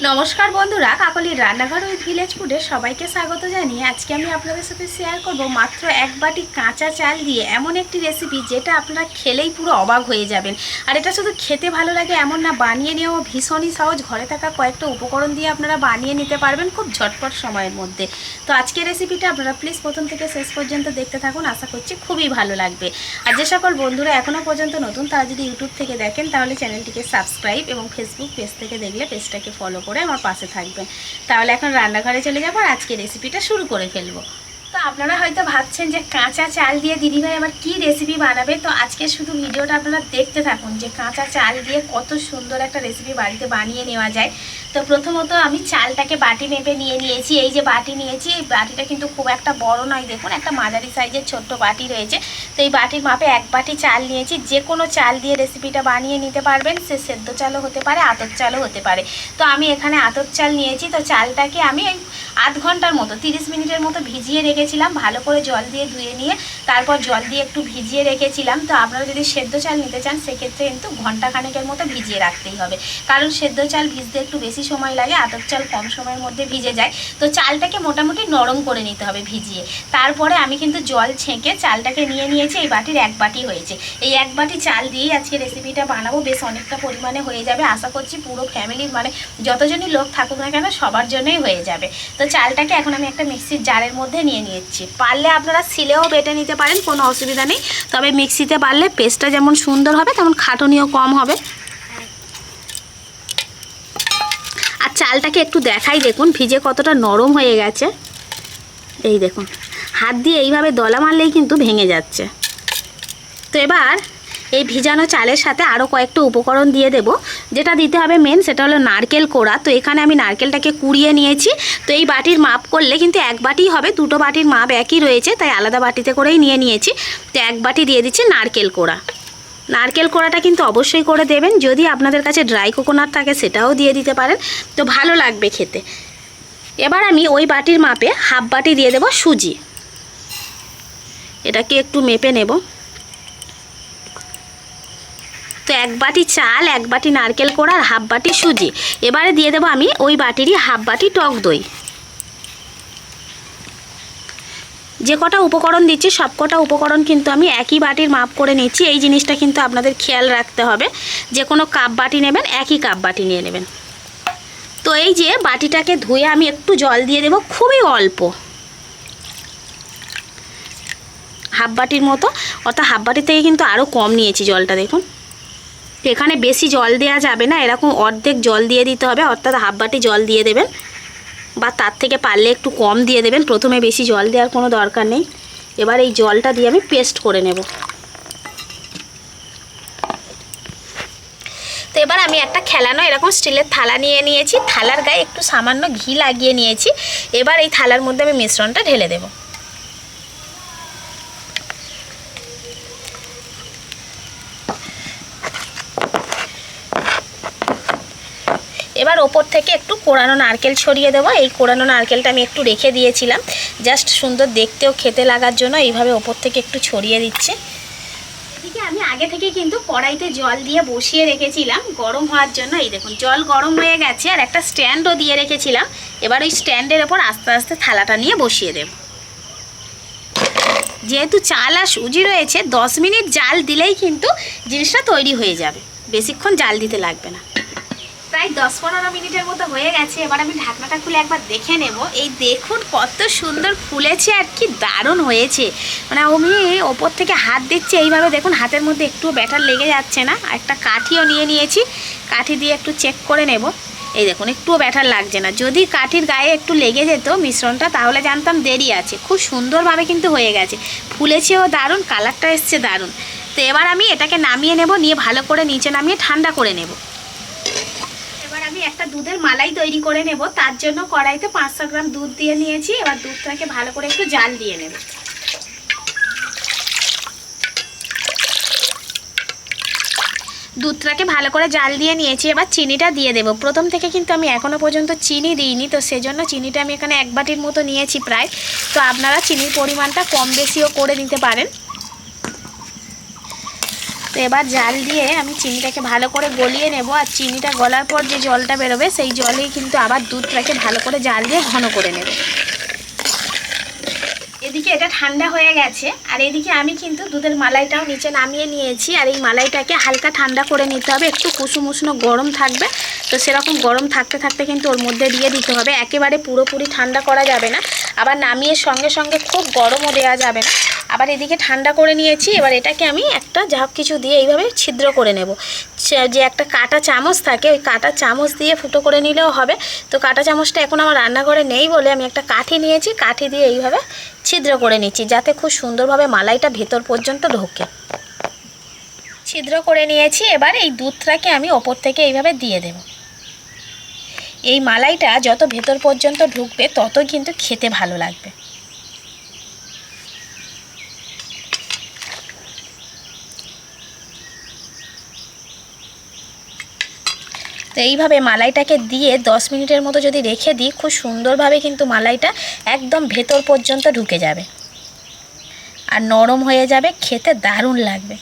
নমস্কার বন্ধুরা, কাকলির রান্নাঘর উইথ ভিলেজ ফুডে সবাইকে স্বাগত জানিয়ে আজকে আমি আপনাদের সাথে শেয়ার করব মাত্র এক বাটি কাঁচা চাল দিয়ে এমন একটি রেসিপি যেটা আপনারা খেলেই পুরো অবাক হয়ে যাবেন। আর এটা শুধু খেতে ভালো লাগে এমন না, বানিয়ে নেওয়া ভীষণই সহজ। ঘরে থাকা কয়েকটা উপকরণ দিয়ে আপনারা বানিয়ে নিতে পারবেন খুব ঝটপট সময়ের মধ্যে। তো আজকের রেসিপিটা আপনারা প্লিজ প্রথম থেকে শেষ পর্যন্ত দেখতে থাকুন, আশা করছি খুবই ভালো লাগবে। আর যে সকল বন্ধুরা এখনও পর্যন্ত নতুন তারা যদি ইউটিউব থেকে দেখেন তাহলে চ্যানেলটিকে সাবস্ক্রাইব এবং ফেসবুক পেজ থেকে দেখলে পেজটাকে ফলো করে আমার পাশে থাকবেন। তাহলে এখন রান্নাঘরে চলে যাবো আর আজকে রেসিপিটা শুরু করে ফেলবো। তো আপনারা হয়তো ভাবছেন যে কাঁচা চাল দিয়ে দিদিভাই আবার কী রেসিপি বানাবে। তো আজকে শুধু ভিডিওটা আপনারা দেখতে থাকুন যে কাঁচা চাল দিয়ে কত সুন্দর একটা রেসিপি বাড়িতে বানিয়ে নেওয়া যায়। তো প্রথমত আমি চালটাকে বাটি মেপে নিয়ে নিয়েছি। এই যে বাটি নিয়েছি, এই বাটিটা কিন্তু খুব একটা বড় নয়, দেখুন একটা মাঝারি সাইজের ছোট্ট বাটি রয়েছে। তো এই বাটির মাপে এক বাটি চাল নিয়েছি। যে কোনো চাল দিয়ে রেসিপিটা বানিয়ে নিতে পারবেন, সে সেদ্ধ চালও হতে পারে, আতপ চালও হতে পারে। তো আমি এখানে আতপ চাল নিয়েছি। তো চালটাকে আমি আধ ঘন্টার মতো 30 মিনিটের মতো ভিজিয়ে রেখেছিলাম, ভালো করে জল দিয়ে ধুয়ে নিয়ে তারপর জল দিয়ে একটু ভিজিয়ে রেখেছিলাম। তো আপনারা যদি সেদ্ধ চাল নিতে চান সেক্ষেত্রে কিন্তু ঘন্টাখানেকের মতো ভিজিয়ে রাখতেই হবে, কারণ সেদ্ধ চাল ভিজতে একটু বেশি সময় লাগে, আতপ চাল কম সময়ের মধ্যে ভিজে যায়। তো চালটাকে মোটামুটি নরম করে নিতে হবে ভিজিয়ে। তারপরে আমি কিন্তু জল ছেঁকে চালটাকে নিয়ে নিয়েছি। এই বাটির এক বাটি হয়েছে। এই এক বাটি চাল দিয়েই আজকে রেসিপিটা বানাবো, বেশ অনেকটা পরিমাণে হয়ে যাবে। আশা করছি পুরো ফ্যামিলির মানে যতজনই লোক থাকুক না কেন সবার জন্যই হয়ে যাবে। তো চালটাকে এখন আমি একটা মিক্সির জারের মধ্যে নিয়ে নিয়েছি। পারলে আপনারা শিলেও বেটে নিতে পারেন, কোনো অসুবিধা নেই। তবে মিক্সিতে পারলে পেস্টটা যেমন সুন্দর হবে তেমন খাটুনিও কম হবে। আর চালটাকে একটু দেখাই, দেখুন ভিজে কতটা নরম হয়ে গেছে। এই দেখুন, হাত দিয়ে এইভাবে দলা মারলেই কিন্তু ভেঙে যাচ্ছে। তো এবার এই ভিজানো চালের সাথে আরও কয়েকটা উপকরণ দিয়ে দেব। যেটা দিতে হবে মেন, সেটা হলো নারকেল কোড়া। তো এখানে আমি নারকেলটাকে কুড়িয়ে নিয়েছি। তো এই বাটির মাপ করলে কিন্তু এক বাটিই হবে, দুটো বাটির মাপ একই রয়েছে, তাই আলাদা বাটিতে করেই নিয়ে নিয়েছি। তো এক বাটি দিয়ে দিচ্ছি নারকেল কোড়া। নারকেল কোড়াটা কিন্তু অবশ্যই করে দেবেন। যদি আপনাদের কাছে ড্রাই কোকোনাট থাকে সেটাও দিয়ে দিতে পারেন, তো ভালো লাগবে খেতে। এবার আমি ওই বাটির মাপে হাফ বাটি দিয়ে দেব সুজি। এটাকে একটু মেপে নেব। তো এক বাটি চাল, এক বাটি নারকেল কোড়া আর হাফ বাটি সুজি। এবারে দিয়ে দেবো আমি ওই বাটিরই হাফ বাটি টক দই। যে কটা উপকরণ দিচ্ছি সব কটা উপকরণ কিন্তু আমি একই বাটির মাপ করে নিচ্ছি। এই জিনিসটা কিন্তু আপনাদের খেয়াল রাখতে হবে। যে কোনো কাপ বাটি নেবেন, একই কাপ বাটি নিয়ে নেবেন। তো এই যে বাটিটাকে ধুয়ে আমি একটু জল দিয়ে দেবো, খুবই অল্প, হাফ বাটির মতো, অর্থাৎ হাফ বাটির থেকে কিন্তু আরও কম নিয়েছি জলটা। দেখুন এখানে বেশি জল দেওয়া যাবে না, এরকম অর্ধেক জল দিয়ে দিতে হবে, অর্থাৎ হাফ বাটি জল দিয়ে দেবেন, বা তার থেকে পারলে একটু কম দিয়ে দেবেন। প্রথমে বেশি জল দেওয়ার কোনো দরকার নেই। এবার এই জলটা দিয়ে আমি পেস্ট করে নেব। তো এবার আমি একটা খেলানো এরকম স্টিলের থালা নিয়ে নিয়েছি। থালার গায়ে একটু সামান্য ঘি লাগিয়ে নিয়েছি। এবার এই থালার মধ্যে আমি মিশ্রণটা ঢেলে দেব। এবার ওপর থেকে একটু কোড়ানো নারকেল ছড়িয়ে দেবো। এই কোড়ানো নারকেলটা আমি একটু রেখে দিয়েছিলাম জাস্ট সুন্দর দেখতেও খেতে লাগার জন্য, এইভাবে ওপর থেকে একটু ছড়িয়ে দিচ্ছি। এদিকে আমি আগে থেকে কিন্তু কড়াইতে জল দিয়ে বসিয়ে রেখেছিলাম গরম হওয়ার জন্য। এই দেখুন জল গরম হয়ে গেছে, আর একটা স্ট্যান্ডও দিয়ে রেখেছিলাম। এবার ওই স্ট্যান্ডের ওপর আস্তে আস্তে থালাটা নিয়ে বসিয়ে দেব। যেহেতু চাল আর সুজি রয়েছে, 10 মিনিট জাল দিলেই কিন্তু জিনিসটা তৈরি হয়ে যাবে, বেশিক্ষণ জাল দিতে লাগবে না। প্রায় 10-15 মিনিটের মতো হয়ে গেছে। এবার আমি ঢাকনাটা খুলে একবার দেখে নেব। এই দেখুন কত সুন্দর ফুলেছে আর কি দারুণ হয়েছে। মানে আমি ওপর থেকে হাত দিচ্ছি এইভাবে, দেখুন হাতের মধ্যে একটু ব্যাটার লেগে যাচ্ছে না। একটা কাঠিও নিয়ে নিয়েছি, কাঠি দিয়ে একটু চেক করে নেব। এই দেখুন একটুও ব্যাটার লাগছে না। যদি কাঠির গায়ে একটু লেগে যেত মিশ্রণটা তাহলে জানতাম দেরি আছে। খুব সুন্দরভাবে কিন্তু হয়ে গেছে, ফুলেছেও দারুণ, কালারটা এসছে দারুণ। তো এবার আমি এটাকে নামিয়ে নেব, নিয়ে ভালো করে নিচে নামিয়ে ঠান্ডা করে নেব। আমি একটা দুধের মালাই তৈরি করে নেব। তার জন্য কড়াইতে 500 গ্রাম দুধ দিয়ে নিয়েছি। এবার দুধটাকে ভালো করে একটু জাল দিয়ে নেব। দুধটাকে ভালো করে জাল দিয়ে নিয়েছি। এবার চিনিটা দিয়ে দেব। প্রথম থেকে কিন্তু আমি এখনও পর্যন্ত চিনি দিইনি, তো সেজন্য চিনিটা আমি এখানে এক বাটির মতো নিয়েছি প্রায়। তো আপনারা চিনির পরিমাণটা কম বেশিও করে নিতে পারেন। তো এবার জাল দিয়ে আমি চিনিটাকে ভালো করে গলিয়ে নেব। আর চিনিটা গলার পর যে জলটা বেরোবে সেই জলেই কিন্তু আবার দুধটাকে ভালো করে জাল দিয়ে ঘন করে নেব। এদিকে এটা ঠান্ডা হয়ে গেছে, আর এদিকে আমি কিন্তু দুধের মালাইটাও নিচে নামিয়ে নিয়েছি। আর এই মালাইটাকে হালকা ঠান্ডা করে নিতে হবে, একটু কুসুম উষ্ণ গরম থাকবে। তো সেরকম গরম থাকতে থাকতে কিন্তু ওর মধ্যে দিয়ে দিতে হবে, একেবারে পুরোপুরি ঠান্ডা করা যাবে না, আবার নামিয়ে সঙ্গে সঙ্গে খুব গরমও দেওয়া যাবে না। আবার এদিকে ঠান্ডা করে নিয়েছি। এবার এটাকে আমি একটা যা কিছু দিয়ে এইভাবে ছিদ্র করে নেব। যে একটা কাঁটা চামচ থাকে, ওই কাঁটা চামচ দিয়ে ফুটো করে নিলেও হবে। তো কাঁটা চামচটা এখন আমার রান্নাঘরে নেই বলে আমি একটা কাঠি নিয়েছি, কাঠি দিয়ে এইভাবে ছিদ্র করে নিচ্ছি, যাতে খুব সুন্দরভাবে মালাইটা ভেতর পর্যন্ত ঢোকে। ছিদ্র করে নিয়েছি। এবার এই দুধটাকে আমি ওপর থেকে এইভাবে দিয়ে দেব। এই মালাইটা যত ভেতর পর্যন্ত ঢুকবে ততই কিন্তু খেতে ভালো লাগবে। তো এইভাবে মালাইটাকে দিয়ে 10 মিনিটের মতো যদি রেখে দিই, খুব সুন্দরভাবে কিন্তু মালাইটা একদম ভেতর পর্যন্ত ঢুকে যাবে আর নরম হয়ে যাবে, খেতে দারুণ লাগবে।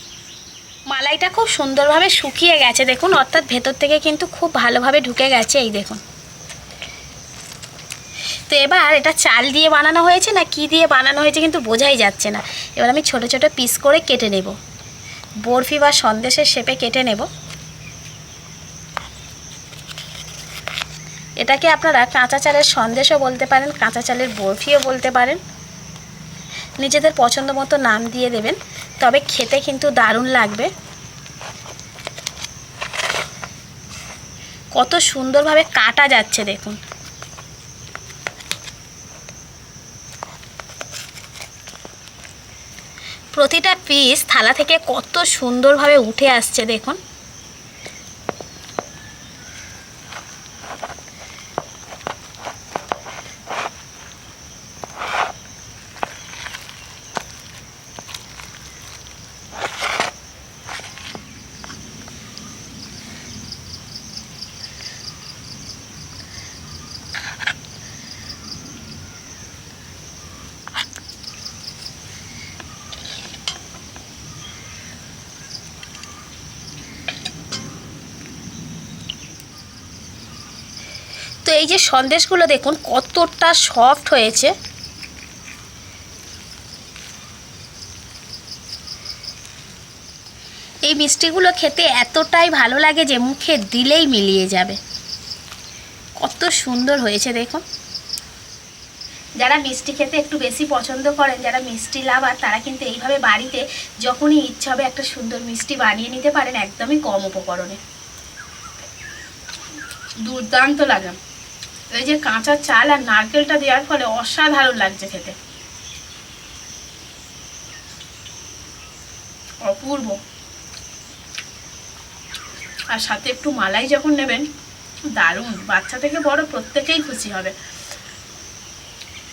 মালাইটা খুব সুন্দরভাবে শুকিয়ে গেছে দেখুন, অর্থাৎ ভেতর থেকে কিন্তু খুব ভালোভাবে ঢুকে গেছে, এই দেখুন। তো এবার এটা চাল দিয়ে বানানো হয়েছে না কি দিয়ে বানানো হয়েছে কিন্তু বোঝাই যাচ্ছে না। এবার আমি ছোট ছোট পিস করে কেটে নেব, বরফি বা সন্দেশের শেপে কেটে নেব। এটাকে আপনারা কাঁচা চালের সন্দেশও বলতে পারেন, কাঁচা চালের বরফিও বলতে পারেন, নিজেদের পছন্দ মতো নাম দিয়ে দেবেন, তবে খেতে কিন্তু দারুণ লাগবে। কত সুন্দরভাবে কাটা যাচ্ছে দেখুন। প্রতিটা পিস থালা থেকে কত সুন্দরভাবে উঠে আসছে দেখুন। তো এই যে সন্দেশগুলো দেখুন কতটা সফট হয়েছে। এই মিষ্টিগুলো খেতে এতটাই ভালো লাগে যে মুখে দিলেই মিলিয়ে যাবে, কত সুন্দর হয়েছে দেখুন। যারা মিষ্টি খেতে একটু বেশি পছন্দ করেন, যারা মিষ্টি লাভার, তারা কিন্তু এইভাবে বাড়িতে যখনই ইচ্ছা হবে একটা সুন্দর মিষ্টি বানিয়ে নিতে পারেন, একদমই কম উপকরণে। দুর্দান্ত লাগে। এই যে কাঁচা চাল আর নারকেলটা দেওয়ার ফলে অসাধারণ লাগছে খেতে, অপূর্ব। আর সাথে একটু মালাই যখন নেবেন, দারুণ, বাচ্চা থেকে বড় প্রত্যেকেই খুশি হবে।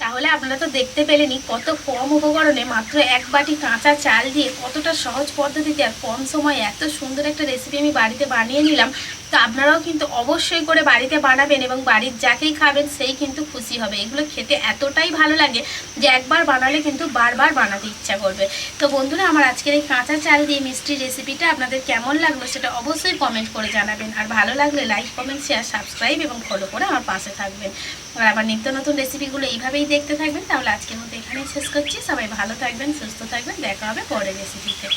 তাহলে আপনারা তো দেখতে পেলেনই কত কম উপকরণে মাত্র এক বাটি কাঁচা চাল দিয়ে কতটা সহজ পদ্ধতিতে আর কম সময়ে এত সুন্দর একটা রেসিপি আমি বাড়িতে বানিয়ে নিলাম। তো আপনারাও কিন্তু অবশ্যই করে বাড়িতে বানাবেন এবং বাড়ির যাকেই খাবেন সেই কিন্তু খুশি হবে। এগুলো খেতে এতটাই ভালো লাগে যে একবার বানালে কিন্তু বারবার বানাতে ইচ্ছা করবে। তো বন্ধুরা, আমার আজকের এই কাঁচা চাল দিয়ে মিষ্টির রেসিপিটা আপনাদের কেমন লাগলো সেটা অবশ্যই কমেন্ট করে জানাবেন। আর ভালো লাগলে লাইক, কমেন্ট, শেয়ার, সাবস্ক্রাইব এবং ফলো করে আমার পাশে থাকবেন। আর আবার নিত্য নতুন রেসিপিগুলো এইভাবেই দেখতে থাকবেন। তাহলে আজকের মতো এখানেই শেষ করছি। সবাই ভালো থাকবেন, সুস্থ থাকবেন, দেখা হবে পরের রেসিপিতে।